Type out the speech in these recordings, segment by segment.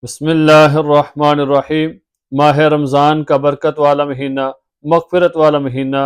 بسم اللہ الرحمن الرحیم۔ ماہ رمضان کا برکت والا مہینہ، مغفرت والا مہینہ،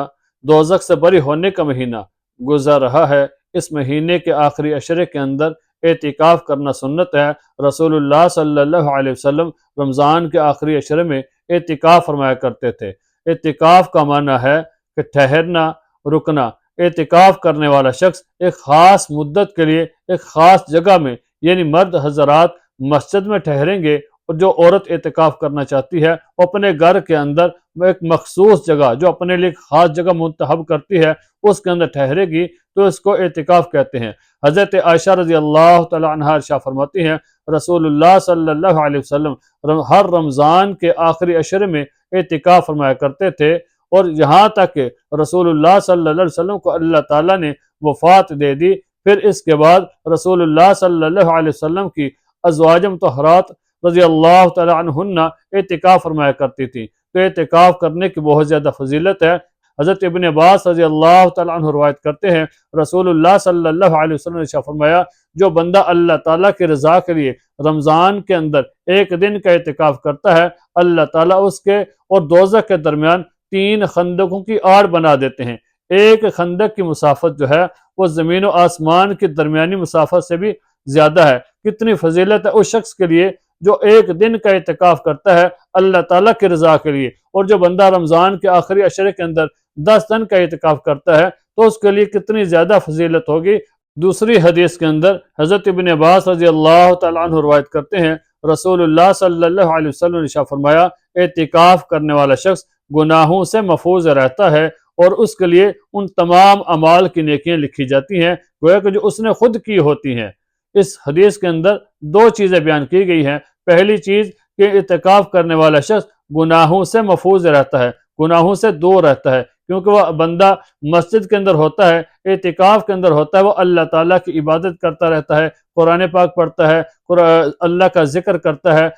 دوزخ سے بری ہونے کا مہینہ گزر رہا ہے۔ اس مہینے کے آخری عشرے کے اندر اعتکاف کرنا سنت ہے۔ رسول اللہ صلی اللہ علیہ وسلم رمضان کے آخری عشرے میں اعتکاف فرمایا کرتے تھے۔ اعتکاف کا معنی ہے کہ ٹھہرنا، رکنا۔ اعتکاف کرنے والا شخص ایک خاص مدت کے لیے ایک خاص جگہ میں، یعنی مرد حضرات مسجد میں ٹھہریں گے، اور جو عورت اعتکاف کرنا چاہتی ہے وہ اپنے گھر کے اندر ایک مخصوص جگہ جو اپنے لیے خاص جگہ منتخب کرتی ہے اس کے اندر ٹھہرے گی تو اس کو اعتکاف کہتے ہیں۔ حضرت عائشہ رضی اللہ تعالی عنہا ارشاد فرماتی ہیں رسول اللہ صلی اللہ علیہ وسلم ہر رمضان کے آخری عشرے میں اعتکاف فرمایا کرتے تھے، اور یہاں تک کہ رسول اللہ صلی اللہ علیہ وسلم کو اللہ تعالیٰ نے وفات دے دی، پھر اس کے بعد رسول اللہ صلی اللہ علیہ وسلم کی ازواج مطہرات رضی اللہ تعالی عنہن اعتکاف فرمایا کرتی تھی۔ تو اعتکاف کرنے کی بہت زیادہ فضیلت ہے۔ حضرت ابن عباس رضی اللہ تعالی عنہ روایت کرتے ہیں رسول اللہ صلی اللہ علیہ وسلم نے ارشاد فرمایا جو بندہ اللہ تعالیٰ کی رضا کے لیے رمضان کے اندر ایک دن کا اعتکاف کرتا ہے، اللہ تعالیٰ اس کے اور دوزخ کے درمیان 3 خندقوں کی آڑ بنا دیتے ہیں۔ ایک خندق کی مسافت جو ہے وہ زمین و آسمان کی درمیانی مسافت سے بھی زیادہ ہے۔ کتنی فضیلت ہے اس شخص کے لیے جو ایک دن کا اعتکاف کرتا ہے اللہ تعالیٰ کی رضا کے لیے، اور جو بندہ رمضان کے آخری عشرے کے اندر 10 دن کا اعتکاف کرتا ہے تو اس کے لیے کتنی زیادہ فضیلت ہوگی۔ دوسری حدیث کے اندر حضرت ابن عباس رضی اللہ تعالیٰ عنہ روایت کرتے ہیں رسول اللہ صلی اللہ علیہ وسلم نے ارشاد فرمایا اعتکاف کرنے والا شخص گناہوں سے محفوظ رہتا ہے، اور اس کے لیے ان تمام اعمال کی نیکیاں لکھی جاتی ہیں گویا کہ جو اس نے خود کی ہوتی ہیں۔ اس حدیث کے اندر 2 چیزیں بیان کی گئی ہیں۔ پہلی چیز کہ اعتکاف کرنے والا شخص گناہوں سے محفوظ رہتا ہے، گناہوں سے دور رہتا ہے، کیونکہ وہ بندہ مسجد کے اندر ہوتا ہے، اعتکاف کے اندر ہوتا ہے، وہ اللہ تعالیٰ کی عبادت کرتا رہتا ہے، قرآن پاک پڑھتا ہے، اللہ کا ذکر کرتا ہے،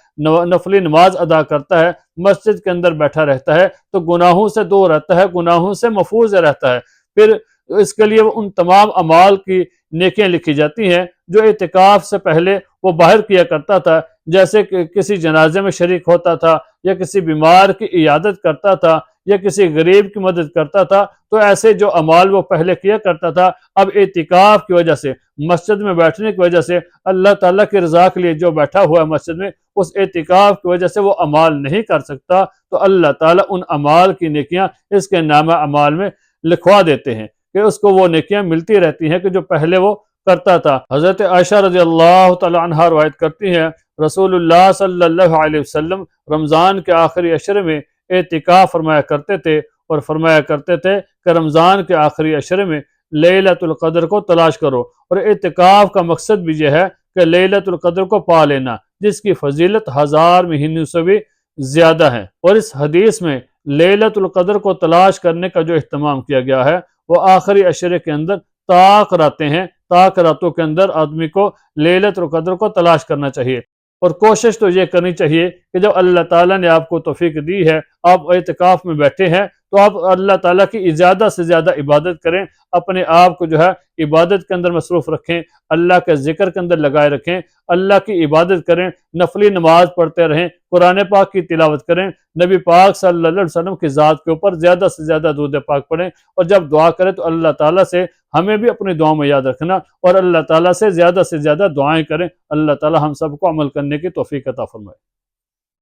نفلی نماز ادا کرتا ہے، مسجد کے اندر بیٹھا رہتا ہے، تو گناہوں سے دور رہتا ہے، گناہوں سے محفوظ رہتا ہے۔ پھر اس کے لیے ان تمام اعمال کی نیکیاں لکھی جاتی ہیں جو اعتکاف سے پہلے وہ باہر کیا کرتا تھا، جیسے کہ کسی جنازے میں شریک ہوتا تھا، یا کسی بیمار کی عیادت کرتا تھا، یا کسی غریب کی مدد کرتا تھا۔ تو ایسے جو اعمال وہ پہلے کیا کرتا تھا، اب اعتکاف کی وجہ سے، مسجد میں بیٹھنے کی وجہ سے، اللہ تعالیٰ کی رضا کے لیے جو بیٹھا ہوا ہے مسجد میں، اس اعتکاف کی وجہ سے وہ اعمال نہیں کر سکتا، تو اللہ تعالیٰ ان اعمال کی نیکیاں اس کے نامہ اعمال میں لکھوا دیتے ہیں کہ اس کو وہ نیکیاں ملتی رہتی ہیں کہ جو پہلے وہ کرتا تھا۔ حضرت عائشہ رضی اللہ تعالی عنہا روایت کرتی ہیں رسول اللہ صلی اللہ علیہ وسلم رمضان کے آخری عشرے میں اعتکاف فرمایا کرتے تھے، اور فرمایا کرتے تھے کہ رمضان کے آخری عشرے میں لیلۃ القدر کو تلاش کرو، اور اعتکاف کا مقصد بھی یہ ہے کہ لیلۃ القدر کو پا لینا، جس کی فضیلت 1000 مہینوں سے بھی زیادہ ہے۔ اور اس حدیث میں لیلۃ القدر کو تلاش کرنے کا جو اہتمام کیا گیا ہے وہ آخری عشرے کے اندر طاق راتیں ہیں، طاق راتوں کے اندر آدمی کو لیلۃ القدر کو تلاش کرنا چاہیے، اور کوشش تو یہ کرنی چاہیے کہ جب اللہ تعالیٰ نے آپ کو توفیق دی ہے، آپ اعتکاف میں بیٹھے ہیں، تو آپ اللہ تعالیٰ کی زیادہ سے زیادہ عبادت کریں، اپنے آپ کو جو ہے عبادت کے اندر مصروف رکھیں، اللہ کے ذکر کے اندر لگائے رکھیں، اللہ کی عبادت کریں، نفلی نماز پڑھتے رہیں، قرآن پاک کی تلاوت کریں، نبی پاک صلی اللہ علیہ وسلم کی ذات کے اوپر زیادہ سے زیادہ درود پاک پڑھیں، اور جب دعا کریں تو اللہ تعالیٰ سے ہمیں بھی اپنی دعاؤں میں یاد رکھنا، اور اللہ تعالیٰ سے زیادہ دعائیں کریں۔ اللہ تعالیٰ ہم سب کو عمل کرنے کی توفیق عطا فرمائے۔